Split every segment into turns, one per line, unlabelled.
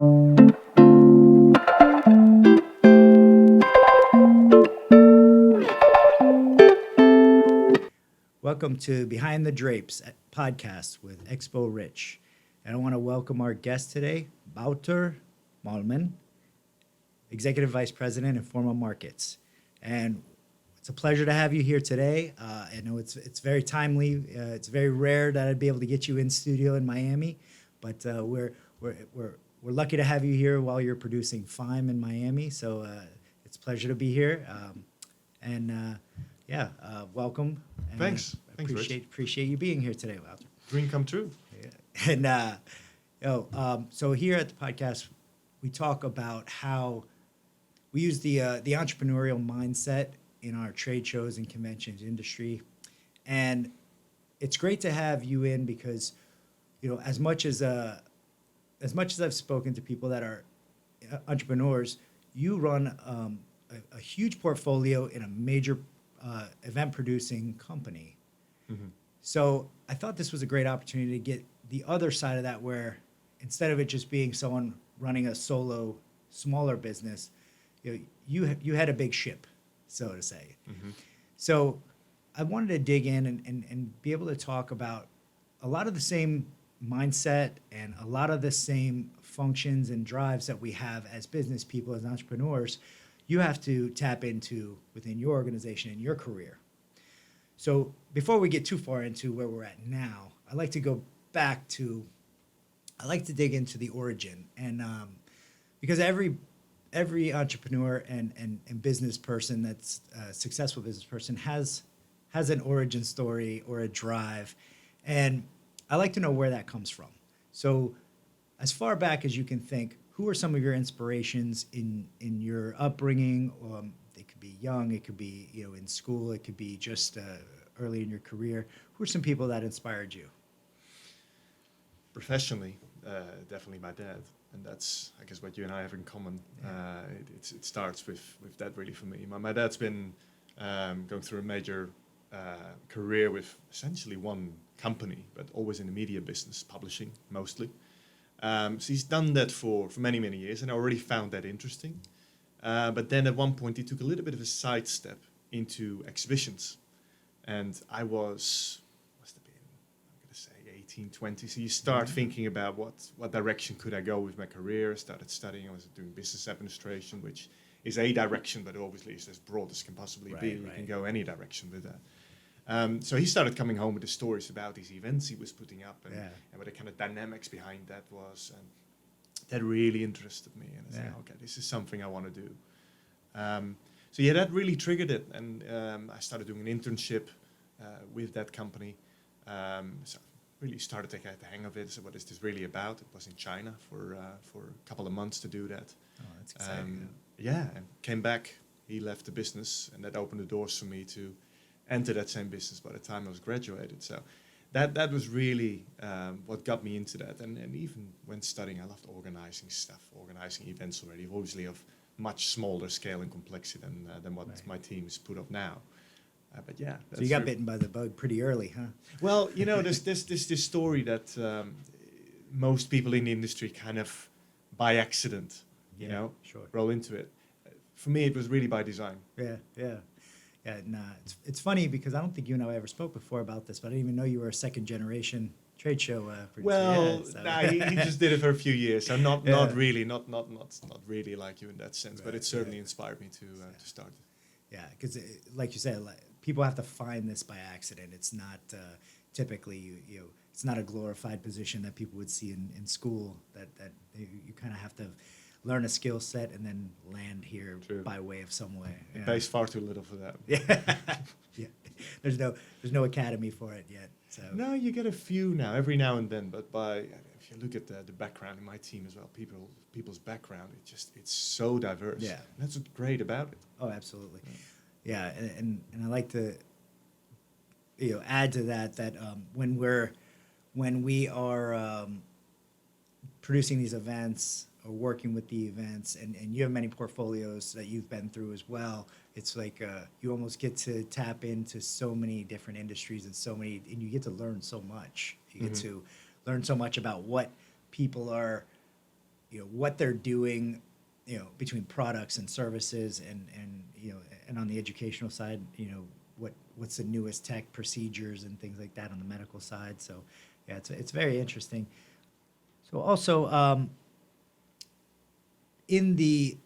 Welcome to Behind the Drapes podcast with Expo Rich. And I want to welcome our guest today, Wouter, Molman, Executive Vice President, Informa Markets. And it's a pleasure to have you here today. I know it's very timely. It's very rare that I'd be able to get you in studio in Miami, but we're lucky to have you here while you're producing FIME in Miami. So it's a pleasure to be here. Welcome. And
Thanks. Thanks, Rich.
Appreciate you being here today, Wouter.
Dream come true.
Yeah. And so here at the podcast, we talk about how we use the entrepreneurial mindset in our trade shows and conventions industry. And it's great to have you in because, as much as I've spoken to people that are entrepreneurs, you run a huge portfolio in a major event producing company. Mm-hmm. So I thought this was a great opportunity to get the other side of that, where instead of it just being someone running a solo, smaller business, you had a big ship, so to say. Mm-hmm. So I wanted to dig in and be able to talk about a lot of the same mindset and a lot of the same functions and drives that we have as business people, as entrepreneurs, you have to tap into within your organization and your career. So before we get too far into where we're at now, I like to dig into the origin. And because every entrepreneur and business person that's a successful business person has an origin story or a drive. And I like to know where that comes from. So as far back as you can think, who are some of your inspirations in your upbringing? They could be young, it could be in school, it could be just early in your career. Who are some people that inspired you?
Professionally, definitely my dad, and that's, I guess, what you and I have in common. Yeah. It starts with that really for me. My dad's been going through a major career with essentially one company, but always in the media business, publishing mostly. So he's done that for many, many years, and I already found that interesting. But then at one point, he took a little bit of a sidestep into exhibitions. And I must have been, I'm going to say 18, 20. So you start thinking about what direction could I go with my career. I started studying. I was doing business administration, which is a direction, but obviously it's as broad as can possibly be. You can go any direction with that. So he started coming home with the stories about these events he was putting up and what the kind of dynamics behind that was. And that really interested me. And I said, okay, this is something I want to do. That really triggered it. And I started doing an internship with that company. So I really started to get the hang of it. So what is this really about? It was in China for a couple of months to do that.
Oh, that's exciting.
And came back. He left the business, and that opened the doors for me to enter that same business by the time I was graduated. So that was really what got me into that. And even when studying, I loved organizing events already, obviously of much smaller scale and complexity than what my team is put up now.
So you got bitten by the bug pretty early, huh?
Well, there's this story that most people in the industry kind of by accident, roll into it. For me, it was really by design.
Yeah, it's funny because I don't think you and I ever spoke before about this, but I didn't even know you were a second generation trade show producer.
He just did it for a few years, so not really like you in that sense, but it certainly inspired me to start it.
Yeah, because like you said, people have to find this by accident. It's not typically it's not a glorified position that people would see in school. That you kind of have to learn a skill set and then land here by way of some way.
It pays far too little for that.
Yeah. There's no academy for it yet. So
no, you get a few every now and then. But if you look at the background in my team as well, people's background, it's so diverse.
Yeah,
and that's what's great about it.
Oh, absolutely. Yeah, and I like to add to that when we are producing these events or working with the events, and you have many portfolios that you've been through as well. It's like you almost get to tap into so many different industries and you get to learn so much. You get to learn so much about what people are, what they're doing, between products and services, and on the educational side, what's the newest tech procedures and things like that on the medical side. So yeah, it's very interesting. So also, in the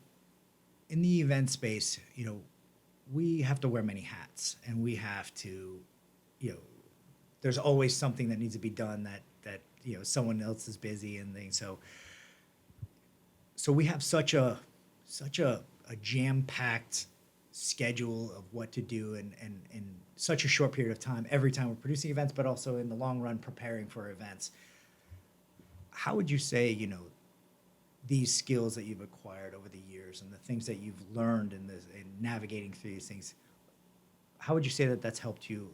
event space, we have to wear many hats, and we have to, you know, there's always something that needs to be done that someone else is busy and things. So we have such a jam-packed schedule of what to do and in such a short period of time every time we're producing events, but also in the long run preparing for events. How would you say, these skills that you've acquired over the years and the things that you've learned in navigating through these things, how would you say that that's helped you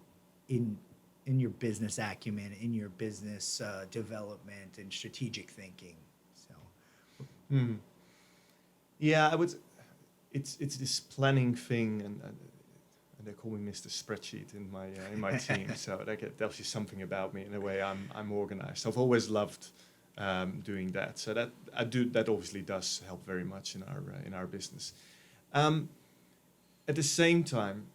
in your business acumen, in your business development and strategic thinking? So,
Hmm. Yeah, I would. It's this planning thing, and they call me Mr. Spreadsheet in my team. So that tells you something about me in a way. I'm organized. I've always loved doing that. So that obviously does help very much in our business. At the same time,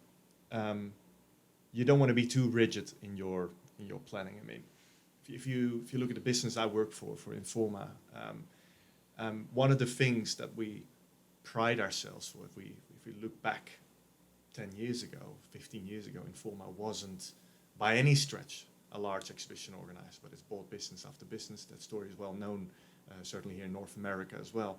you don't want to be too rigid in your planning. I mean, if you look at the business I work for Informa, one of the things that we pride ourselves for, if we look back 10 years ago, 15 years ago, Informa wasn't by any stretch a large exhibition organizer, but it's bought business after business. That story is well known, certainly here in North America as well.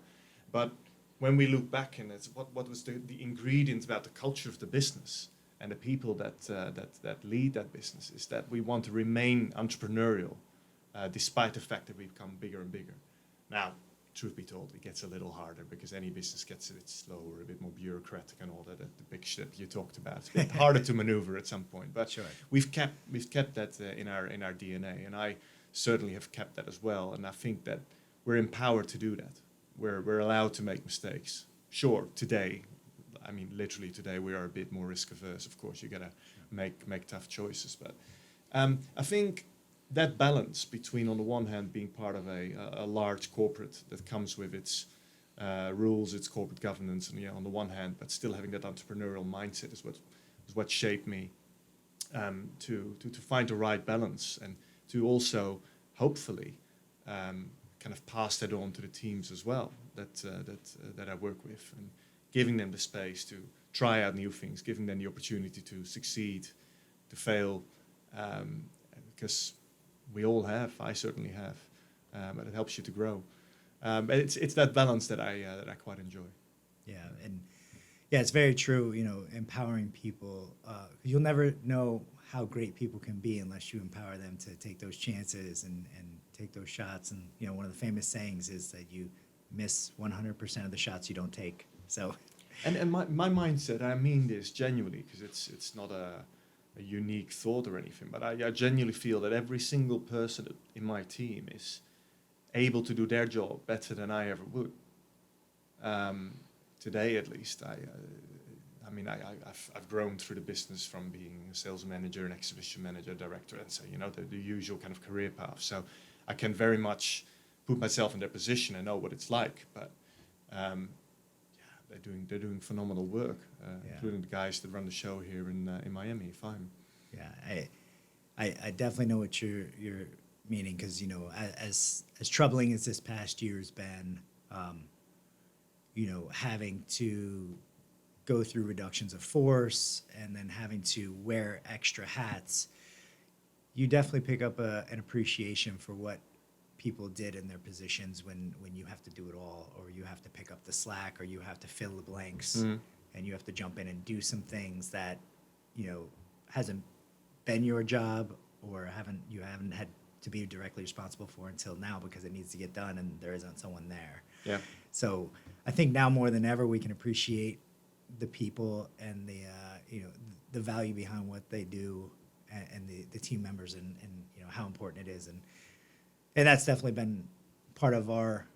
But when we look back, and it's what was the ingredients about the culture of the business and the people that lead that business, is that we want to remain entrepreneurial, despite the fact that we've become bigger and bigger. Now, truth be told, it gets a little harder because any business gets a bit slower, a bit more bureaucratic, and all that. The big ship you talked about, it's a bit harder to maneuver at some point. But
sure.
we've kept that in our DNA, and I certainly have kept that as well. And I think that we're empowered to do that. We're allowed to make mistakes. Sure, today, I mean literally today, we are a bit more risk averse. Of course, you gotta make tough choices. But I think that balance between, on the one hand, being part of a large corporate that comes with its rules, its corporate governance, and on the one hand, but still having that entrepreneurial mindset is what shaped me to find the right balance, and to also hopefully kind of pass that on to the teams as well that I work with, and giving them the space to try out new things, giving them the opportunity to succeed, to fail, because we all have. I certainly have, but it helps you to grow. But it's that balance that I quite enjoy.
Yeah, and yeah, it's very true. Empowering people. You'll never know how great people can be unless you empower them to take those chances and take those shots. And one of the famous sayings is that you miss 100% of the shots you don't take. So,
and my mindset, I mean this genuinely, because it's not a unique thought or anything, but I genuinely feel that every single person in my team is able to do their job better than I ever would. Today, at least, I've grown through the business from being a sales manager, an exhibition manager, director, and so the usual kind of career path. So I can very much put myself in their position and know what it's like. But they're doing phenomenal work, including the guys that run the show here in Miami. Fine.
Yeah, I definitely know what you're meaning, because as troubling as this past year's been, having to go through reductions of force and then having to wear extra hats, you definitely pick up an appreciation for what people did in their positions when you have to do it all, or you have to pick up the slack, or you have to fill the blanks, and you have to jump in and do some things that hasn't been your job, or you haven't had to be directly responsible for until now, because it needs to get done and there isn't someone there.
Yeah.
So I think now more than ever we can appreciate the people and the value behind what they do, and the team members, and how important it is, and that's definitely been part of our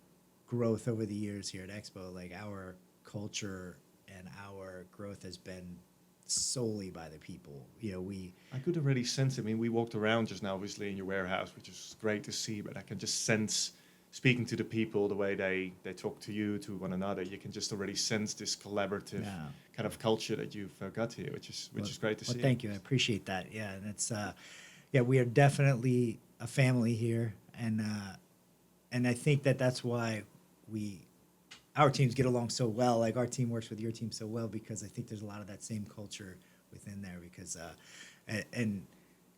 growth over the years here at Expo. Like, our culture and our growth has been solely by the people.
I could already sense it. I mean, we walked around just now, obviously, in your warehouse, which is great to see, but I can just sense speaking to the people, the way they talk to you, to one another, you can just already sense this collaborative
Yeah.
kind of culture that you've got here, which is great to see.
Well, thank you. I appreciate that. Yeah, and it's yeah, we are definitely a family here, and I think that that's why our teams get along so well. Like our team works with your team so well because I think there's a lot of that same culture within there. Because and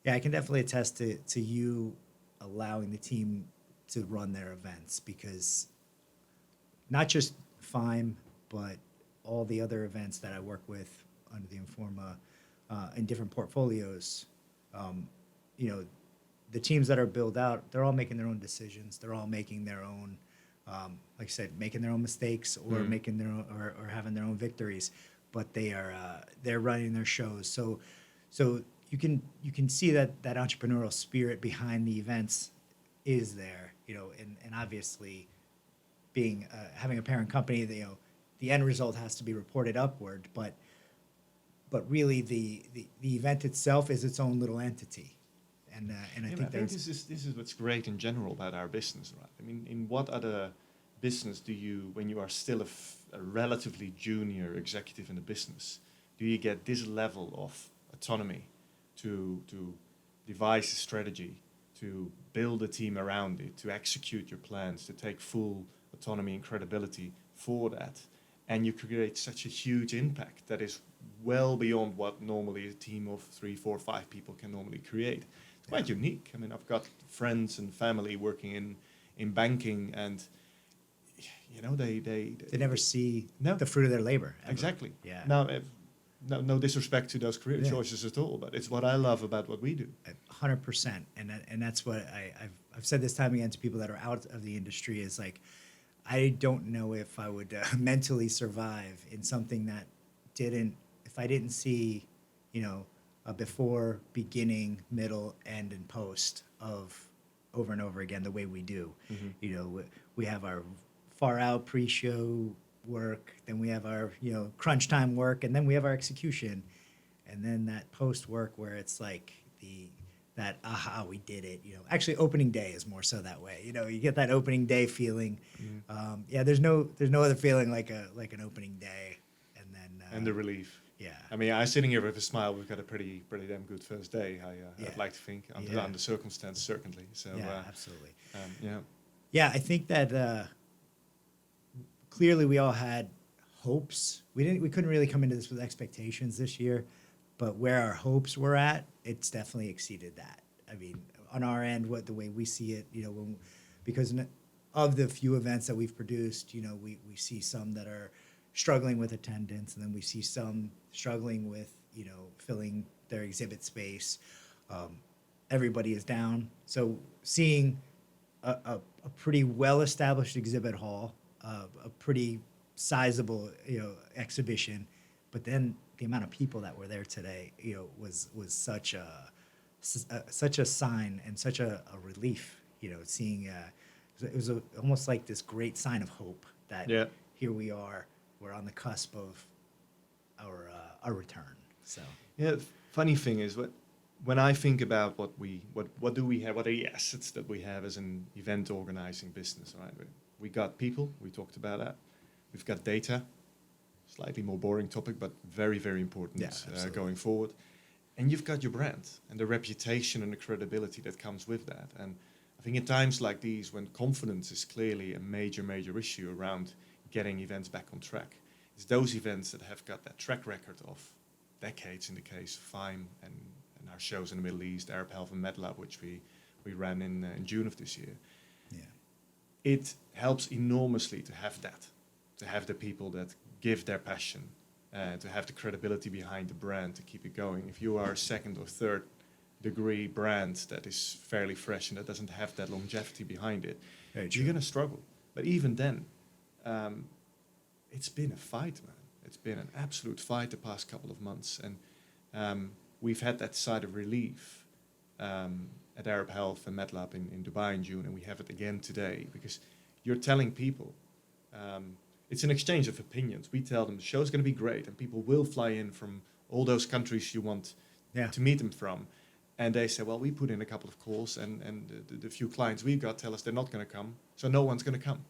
yeah, I can definitely attest to you allowing the team to run their events, because not just FIME, but all the other events that I work with under the Informa in different portfolios, you know, the teams that are built out, they're all making their own decisions. They're all making their own, like I said, making their own mistakes or making their own or having their own victories, but they're running their shows. So you can see that entrepreneurial spirit behind the events is there, and obviously being having a parent company, that, the end result has to be reported upward, but really the event itself is its own little entity, and I think
this is what's great in general about our business, right? I mean, in what other business do you, when you are still a relatively junior executive in the business, do you get this level of autonomy to devise a strategy, to build a team around it, to execute your plans, to take full autonomy and credibility for that, and you create such a huge impact that is well beyond what normally a team of 3, 4, 5 people can normally create. It's quite unique. I mean, I've got friends and family working in banking, and they
never see
No.
the fruit of their labor. Ever.
Exactly.
Yeah.
Now, no disrespect to those career
Yeah.
choices at all, but it's what I love about what we do.
100%, and that's what I've said this time again to people that are out of the industry, is like, I don't know if I would mentally survive in something that if I didn't see, a before, beginning, middle, end, and post of over and over again the way we do.
Mm-hmm.
We have our far out pre-show work, then we have our crunch time work, and then we have our execution, and then that post work where it's like that aha, we did it. Actually, opening day is more so that way. You get that opening day feeling.
Mm-hmm.
There's no other feeling like an opening day, and then
And the relief.
Yeah.
I mean, I'm sitting here with a smile. We've got a pretty damn good first day. I'd like to think under the circumstances, certainly. So
yeah, absolutely.
Yeah.
Yeah, I think that clearly we all had hopes. We couldn't really come into this with expectations this year, but where our hopes were at, it's definitely exceeded that. I mean, on our end, the way we see it, because of the few events that we've produced, we see some that are struggling with attendance, and then we see some struggling with, filling their exhibit space. Everybody is down. So seeing a pretty well-established exhibit hall, a pretty sizable, exhibition, but then the amount of people that were there today, was such a sign and such a relief, seeing, it was almost like this great sign of hope that here we are, we're on the cusp of our return. So
yeah, funny thing is, when I think about what do we have, what are the assets that we have as an event organizing business, right? We got people, we talked about that. We've got data, slightly more boring topic, but very, very important going forward. And you've got your brand and the reputation and the credibility that comes with that. And I think in times like these, when confidence is clearly a major, major issue around getting events back on track, it's those events that have got that track record of decades, in the case of FIME and our shows in the Middle East, Arab Health and MedLab, which we ran in June of this year.
yeah,
It helps enormously to have that, to have the people that give their passion, to have the credibility behind the brand to keep it going. If you are a second or third degree brand that is fairly fresh and that doesn't have that longevity behind it, you're going to struggle. But even then, it's been a fight, man. It's been an absolute fight the past couple of months. And we've had that side of relief at Arab Health and MedLab in Dubai in June, and we have it again today, because you're telling people, it's an exchange of opinions. We tell them the show's going to be great, and people will fly in from all those countries you want to meet them from. And they say, well, we put in a couple of calls, and the few clients we've got tell us they're not going to come, so no one's going to come.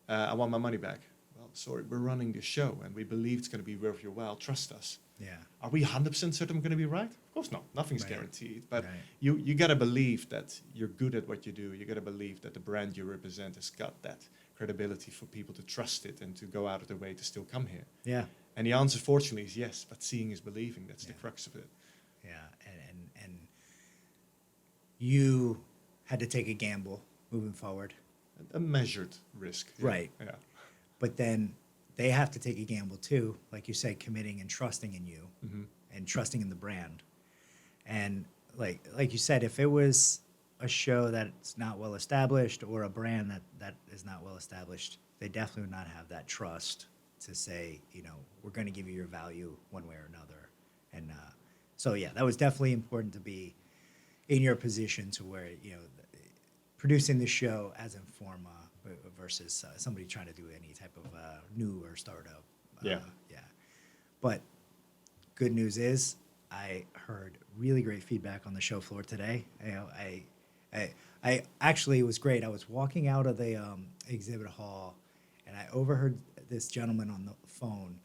I want my money back. Well, sorry, we're running this show, and we believe it's going to be worth your while. Trust us.
Yeah.
Are we 100% certain we're going to be right? Of course not. Nothing's
Right.
guaranteed. But
Right.
you got to believe that you're good at what you do. You got to believe that the brand you represent has got that credibility for people to trust it and to go out of their way to still come here.
Yeah.
And the answer, fortunately, is yes. But seeing is believing. That's the
Yeah.
crux of it.
Yeah. And you had to take a gamble moving forward.
A measured risk. Yeah.
Right.
Yeah.
But then they have to take a gamble too, like you said, committing and trusting in you and trusting in the brand. And like you said, if it was a show that's not well established or a brand that is not well established, they definitely would not have that trust to say, we're going to give you your value one way or another. And so, yeah, that was definitely important to be in your position to where, producing the show as Informa versus somebody trying to do any type of new or startup.
Yeah.
Yeah. But good news is I heard really great feedback on the show floor today. I actually, it was great. I was walking out of the exhibit hall and I overheard this gentleman on the phone,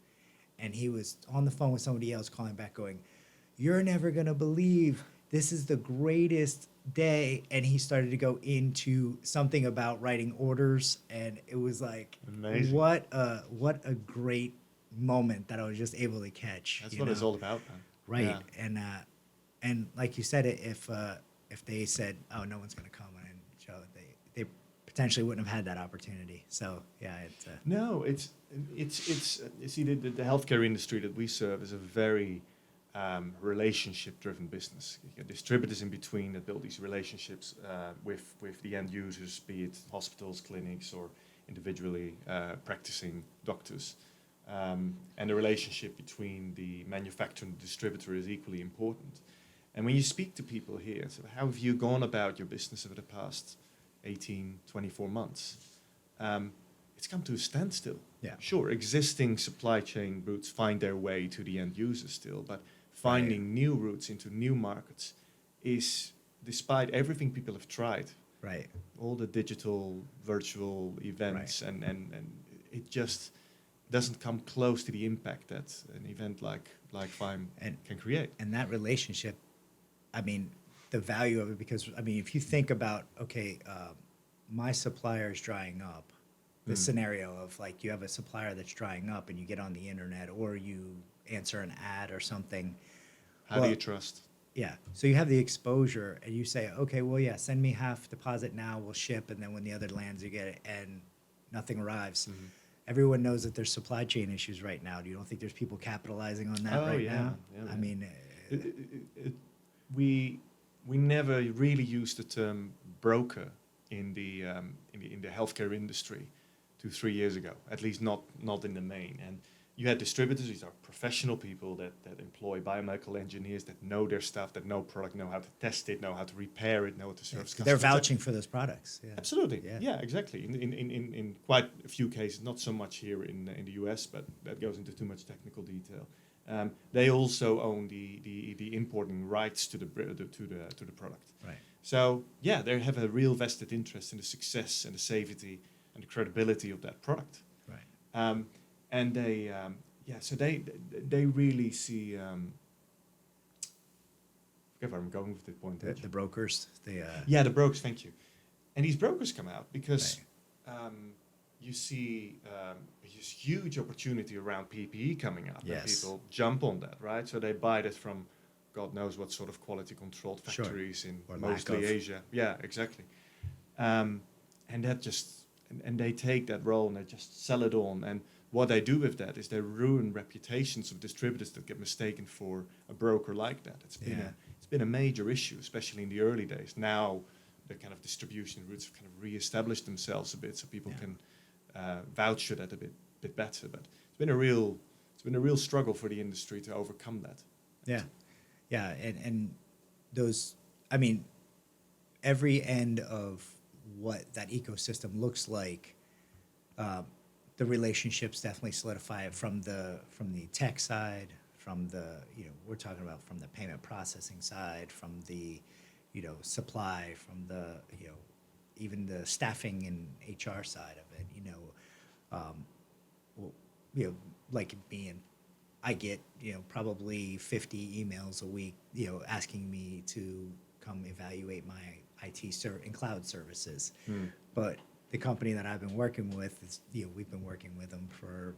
and he was on the phone with somebody else calling back going, "You're never going to believe this is the greatest day." And he started to go into something about writing orders, and it was like,
Amazing.
what a great moment that I was just able to catch.
That's what it's all about, man.
Right.
Yeah.
And like you said, if they said, "Oh, no one's going to come," and show that they potentially wouldn't have had that opportunity. So yeah,
No, it's you see the healthcare industry that we serve is a very relationship-driven business. You get distributors in between that build these relationships with the end users, be it hospitals, clinics, or individually practicing doctors. And the relationship between the manufacturer and the distributor is equally important. And when you speak to people here, so how have you gone about your business over the past 18, 24 months? It's come to a standstill.
Yeah.
Sure, existing supply chain routes find their way to the end user still, but finding new routes into new markets is, despite everything people have tried,
right.
all the digital, virtual events, and it just doesn't come close to the impact that an event like FIME can create.
And that relationship, I mean, the value of it, because, I mean, if you think about, okay, my supplier is drying up, the scenario of like you have a supplier that's drying up and you get on the internet or you answer an ad or something.
How do you trust?
Yeah. So you have the exposure and you say, okay, well, yeah, send me half deposit now, we'll ship. And then when the other lands, you get it and nothing arrives. Everyone knows that there's supply chain issues right now. You don't think there's people capitalizing on that now?
Yeah,
I mean,
we never really used the term broker in the healthcare industry 2-3 years ago, at least not in the main. And you had distributors; these are professional people that employ biomedical engineers that know their stuff, that know product, know how to test it, know how to repair it, know how to service customers.
they're vouching for those products. Yeah.
Absolutely.
Yeah.
Yeah, exactly. In quite a few cases, not so much here in the US, but that goes into too much technical detail. They also own the importing rights to the product.
Right.
So yeah, they have a real vested interest in the success and the safety and the credibility of that product.
Right.
And they so they really see. I forget where I'm going with this point.
The brokers,
Yeah, the brokers. Thank you. And these brokers come out because you see this huge opportunity around PPE coming up.
Yes.
And people jump on that, right? So they buy that from God knows what sort of quality controlled factories in
Or
mostly Asia. Yeah, exactly. And that just and they take that role and they just sell it on. And what they do with that is they ruin reputations of distributors that get mistaken for a broker like that. It's been a major issue, especially in the early days. Now the kind of distribution routes have kind of reestablished themselves a bit, so people can vouch for that a bit better. But it's been a real struggle for the industry to overcome that.
Yeah, and those, I mean, every end of what that ecosystem looks like, the relationships definitely solidify it from the tech side, from the, we're talking about from the payment processing side, from the, supply, from the, even the staffing and HR side of it, well, like being, I get, probably 50 emails a week, asking me to come evaluate my and cloud services. But the company that I've been working with is, we've been working with them for,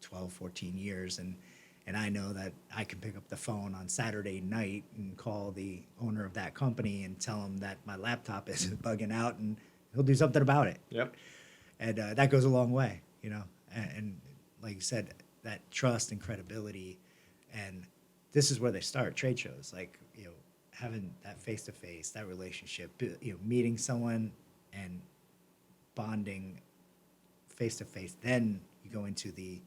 12, 14 years. And I know that I can pick up the phone on Saturday night and call the owner of that company and tell him that my laptop is bugging out, and he'll do something about it.
Yep.
And that goes a long way, and like you said, that trust and credibility. And this is where they start, trade shows, like, having that face-to-face, that relationship, meeting someone and bonding face-to-face. Then you go into the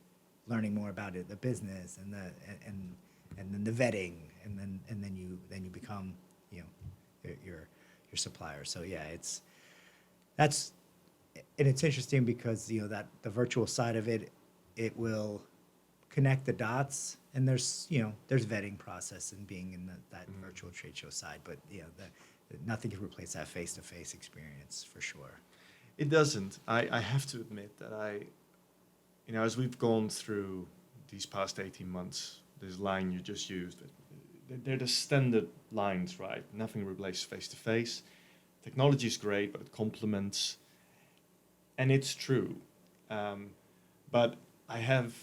learning more about it, the business, and then the vetting, and then you become, your supplier. So yeah, it's interesting because that the virtual side of it will connect the dots, and there's vetting process and being in that virtual trade show side, but nothing can replace that face-to-face experience for sure.
It doesn't. I have to admit that as we've gone through these past 18 months, this line you just used, they're the standard lines, right? Nothing replaces face-to-face. Technology is great, but it complements, and it's true. But I have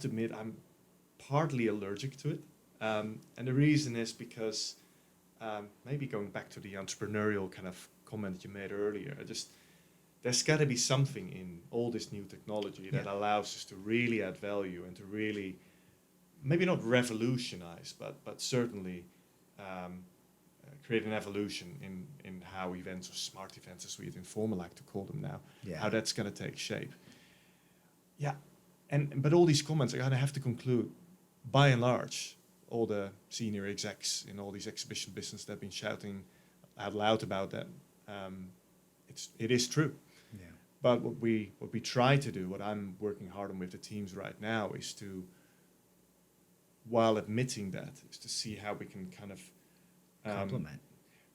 to admit, I'm partly allergic to it. And the reason is because, maybe going back to the entrepreneurial kind of comment you made earlier, there's got to be something in all this new technology that allows us to really add value and to really, maybe not revolutionize, but certainly create an evolution in how events, or smart events as we at Informa like to call them now, how that's going to take shape. Yeah, but all these comments, I have to conclude, by and large, all the senior execs in all these exhibition business that have been shouting out loud about that, it is true.
Yeah.
But what we try to do, what I'm working hard on with the teams right now, is to, while admitting that, is to see how we can kind of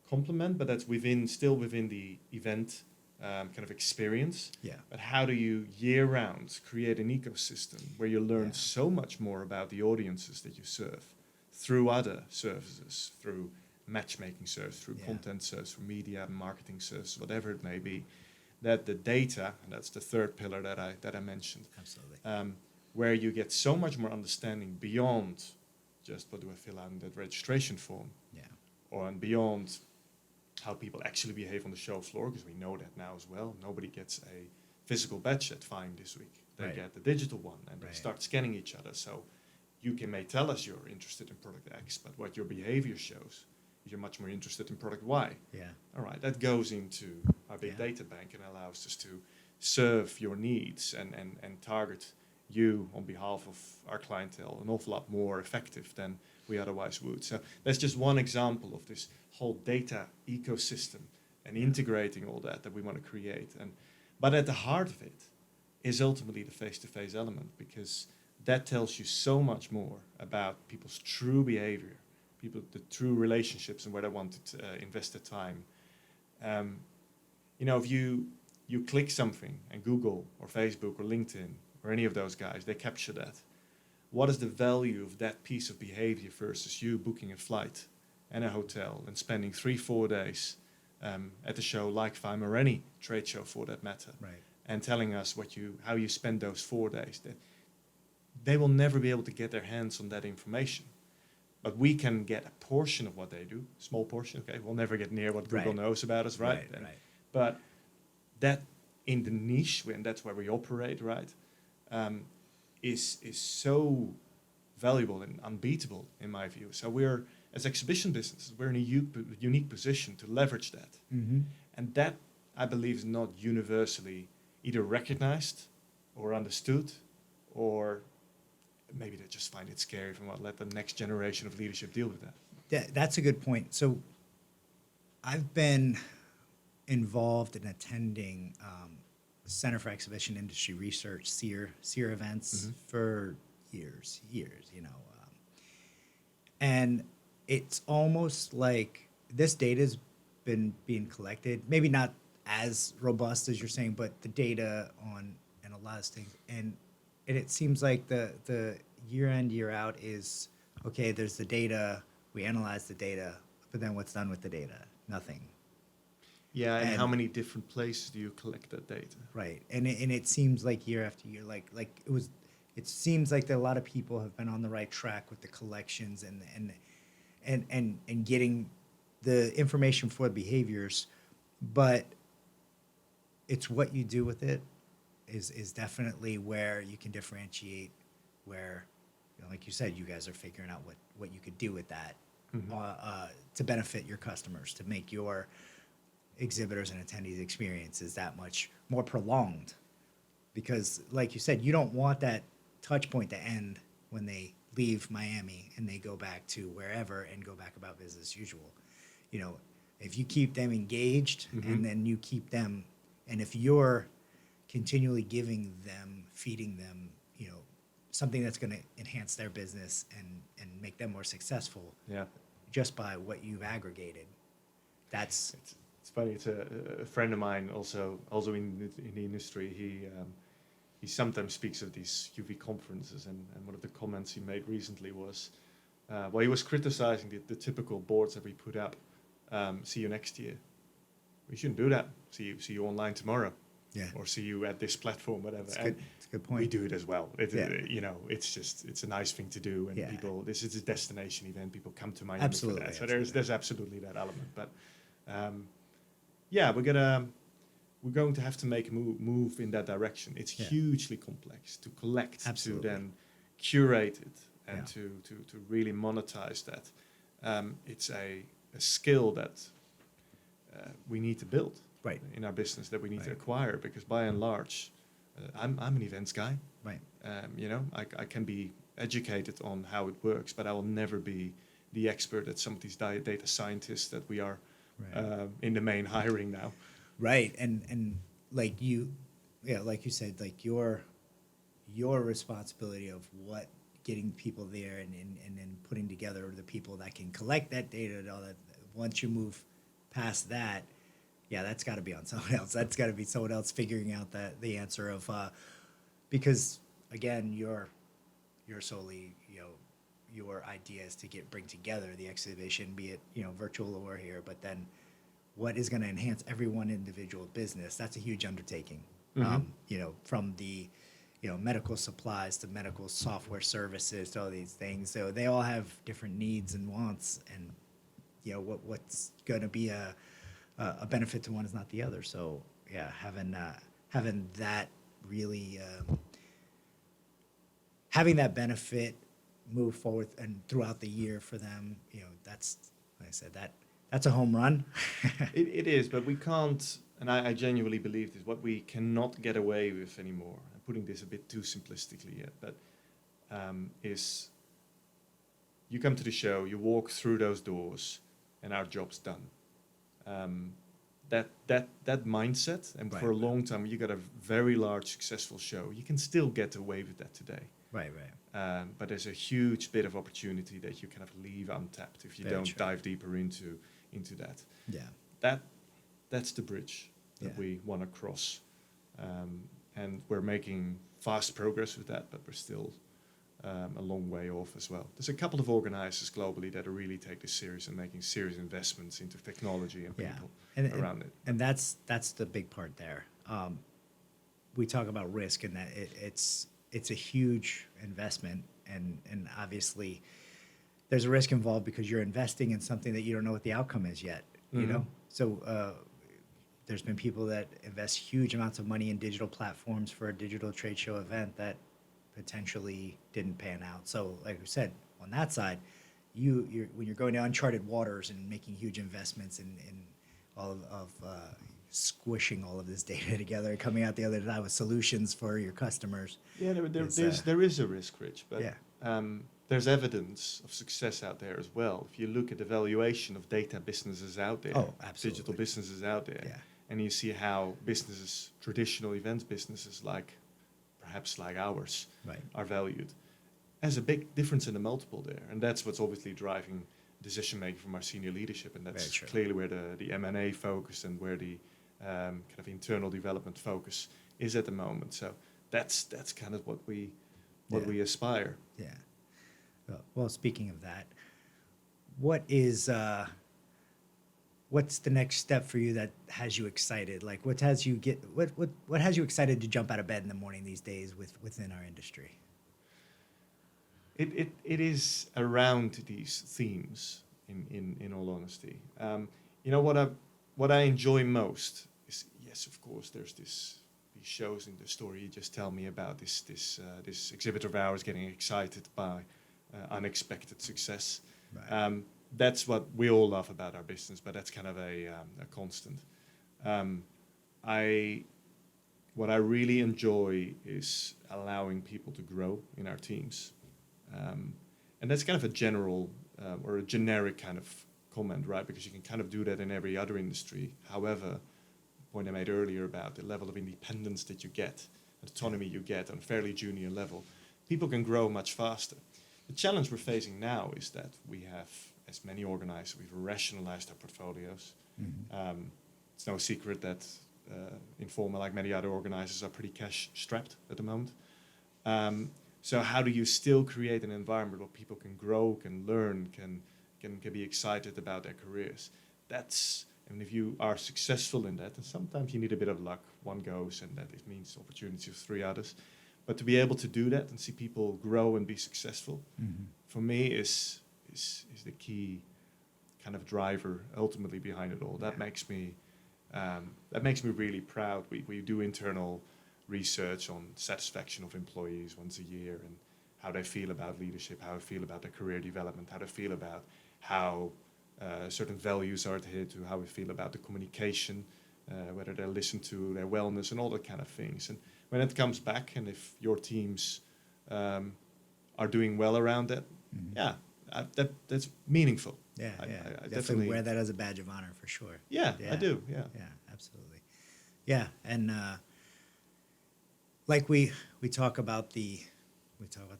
complement, but that's still within the event kind of experience.
Yeah.
But how do you year round create an ecosystem where you learn so much more about the audiences that you serve through other services, through matchmaking service, through content service, through media and marketing service, whatever it may be, that the data, and that's the third pillar that I mentioned.
Absolutely.
Where you get so much more understanding beyond just what do I fill out in that registration form, or and beyond how people actually behave on the show floor, because we know that now as well. Nobody gets a physical badge at Fine this week. They get the digital one, and they start scanning each other. So you may tell us you're interested in product X, but what your behavior shows is you're much more interested in product Y.
Yeah.
All right, that goes into our big data bank and allows us to serve your needs and target you on behalf of our clientele an awful lot more effective than we otherwise would. So that's just one example of this whole data ecosystem and integrating all that we want to create. But at the heart of it is ultimately the face-to-face element, because that tells you so much more about people's true behavior, the true relationships and where they want to invest their time. If you click something and Google or Facebook or LinkedIn or any of those guys, they capture that. What is the value of that piece of behavior versus you booking a flight and a hotel and spending 3-4 days at the show like FIME or any trade show for that matter, and telling us how you spend those 4 days? They will never be able to get their hands on that information. But we can get a portion of what they do, small portion, okay? We'll never get near what Google knows about us, right? But that in the niche, and that's where we operate, right, is so valuable and unbeatable in my view. So we're, as exhibition businesses, we're in a unique position to leverage that.
Mm-hmm.
And that, I believe, is not universally either recognized or understood, or maybe they just find it scary from let the next generation of leadership deal with that.
That's a good point. So I've been involved in attending Center for Exhibition Industry Research, CEIR events for years, And it's almost like this data's been being collected, maybe not as robust as you're saying, but the data on and a lot of things. And it seems like the year in, year out is, okay, there's the data, we analyze the data, but then what's done with the data? Nothing.
Yeah, and how
And-
many different places do you collect that data?
Right. And it seems like year after year, it seems like that a lot of people have been on the right track with the collections and getting the information for behaviors, but it's what you do with it is definitely where you can differentiate, where, like you said, you guys are figuring out what you could do with that to benefit your customers, to make your exhibitors and attendees experiences that much more prolonged. Because like you said, you don't want that touch point to end when they leave Miami and they go back to wherever and go back about business as usual. If you keep them engaged and then you keep them, and if you're continually giving them, feeding them, something that's going to enhance their business and make them more successful
Yeah.
just by what you've aggregated, that's
It's funny. It's a friend of mine, also in the industry. He sometimes speaks of these UV conferences, and one of the comments he made recently was, he was criticizing the typical boards that we put up. See you next year. We shouldn't do that. See you online tomorrow.
Yeah.
Or see you at this platform, whatever.
It's a good point.
We do it as well.
Yeah.
It's a nice thing to do, and
Yeah.
people. This is a destination event. People come to Miami
Absolutely,
for that. So
absolutely.
there's absolutely that element. But we're going to have to make a move in that direction. It's
Yeah.
hugely complex to collect,
Absolutely.
to then curate it, and
Yeah.
to really monetize that. It's a skill that we need to build
Right.
in our business, that we need to
Right.
acquire, because by and large, I'm an events guy.
Right.
I can be educated on how it works, but I will never be the expert at some of these data scientists that we are
Right.
in the main hiring now.
Right. And like like you said, like your responsibility of getting people there and then putting together the people that can collect that data and all that. Once you move past that, that's got to be on someone else. That's got to be someone else figuring out the answer of, because again, you're solely, your idea is to bring together the exhibition, be it, virtual or here, but then what is going to enhance every one individual business? That's a huge undertaking. From the, medical supplies to medical software services to all these things. So they all have different needs and wants, and, what's going to be a benefit to one is not the other. So having that really, having that benefit move forward and throughout the year for them, that's, like I said, that's a home run.
It is, but we can't, and I genuinely believe this, what we cannot get away with anymore, I'm putting this a bit too simplistically yet, but is you come to the show, you walk through those doors, and our job's done. That mindset, and for a
Right.
long time, you got a very large, successful show. You can still get away with that today.
Right.
But there's a huge bit of opportunity that you kind of leave untapped if you
Very
don't
true.
dive deeper into that.
Yeah.
That's the bridge that
Yeah.
we want to cross, and we're making fast progress with that, but we're still a long way off as well. There's a couple of organizers globally that really take this serious and making serious investments into technology and people around it.
And that's the big part there. We talk about risk, and that it's a huge investment, and obviously there's a risk involved because you're investing in something that you don't know what the outcome is yet. So there's been people that invest huge amounts of money in digital platforms for a digital trade show event that potentially didn't pan out. So like we said, on that side, you're when you're going to uncharted waters and making huge investments in all of squishing all of this data together and coming out the other side with solutions for your customers.
Yeah, there is a risk, Rich, but
Yeah.
there's evidence of success out there as well. If you look at the valuation of data businesses out there,
Oh, absolutely.
digital businesses out there,
Yeah.
and you see how businesses, traditional events businesses perhaps like ours,
Right.
are valued. has a big difference in the multiple there, and that's what's obviously driving decision making from our senior leadership, and that's clearly where the M&A focus and where the kind of internal development focus is at the moment. So that's kind of what we aspire.
Yeah. Well, speaking of that, what is what's the next step for you that has you excited? Like, what has you excited to jump out of bed in the morning these days within our industry?
It is around these themes. In all honesty, you know what I enjoy most is, yes, of course, there's these shows in the story you just tell me about, this exhibitor of ours getting excited by unexpected success.
Right.
That's what we all love about our business, but that's kind of a constant. What I really enjoy is allowing people to grow in our teams, and that's kind of a general or a generic kind of comment, right? Because you can kind of do that in every other industry. However, the point I made earlier about the level of independence that you get, autonomy you get on a fairly junior level, people can grow much faster. The challenge we're facing now is that we have, as many organizers, we've rationalized our portfolios.
Mm-hmm.
It's no secret that Informa, like many other organizers, are pretty cash strapped at the moment. So how do you still create an environment where people can grow, can learn, can be excited about their careers? And if you are successful in that, and sometimes you need a bit of luck, one goes, and that it means opportunity of 3 others. But to be able to do that and see people grow and be successful,
Mm-hmm.
for me is the key kind of driver ultimately behind it all. That makes me really proud. We do internal research on satisfaction of employees once a year, and how they feel about leadership, how they feel about their career development, how they feel about how certain values are adhered to, how we feel about the communication, whether they listen to their wellness and all that kind of things. And when it comes back, and if your teams are doing well around that,
Mm-hmm.
that's meaningful.
Yeah,
I
definitely wear that as a badge of honor for sure.
Yeah, I do. Yeah.
Yeah, absolutely. Yeah, and like we talk about the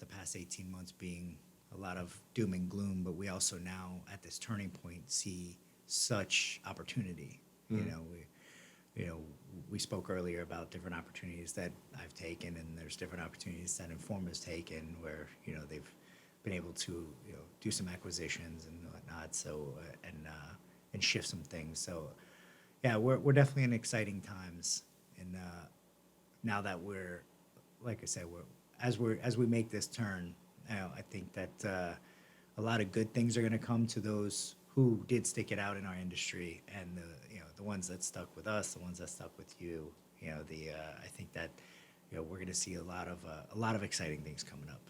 past 18 months being a lot of doom and gloom, but we also now at this turning point see such opportunity.
Mm.
We spoke earlier about different opportunities that I've taken, and there's different opportunities that Informa's taken where they've been able to do some acquisitions and whatnot, so and shift some things. So yeah, we're definitely in exciting times, and now that we're, like I said, as we make this turn, I think that a lot of good things are going to come to those who did stick it out in our industry, and the ones that stuck with us, the ones that stuck with you. I think that we're going to see a lot of exciting things coming up.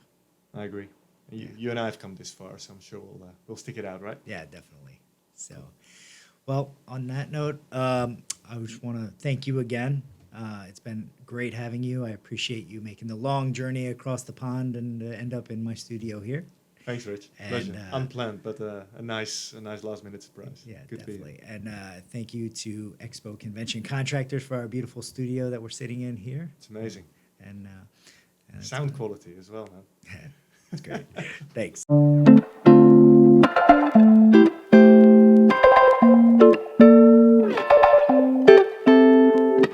I agree. You and I have come this far, so I'm sure we'll stick it out, right?
Yeah, definitely. So, well, on that note, I just want to thank you again. It's been great having you. I appreciate you making the long journey across the pond and end up in my studio here.
Thanks, Rich.
And,
Pleasure. Unplanned, but a nice last-minute surprise.
Yeah,
Good
definitely.
To be here.
And thank you to Expo Convention Contractors for our beautiful studio that we're sitting in here.
It's amazing.
And
sound quality as well, man.
Yeah, it's great. Thanks.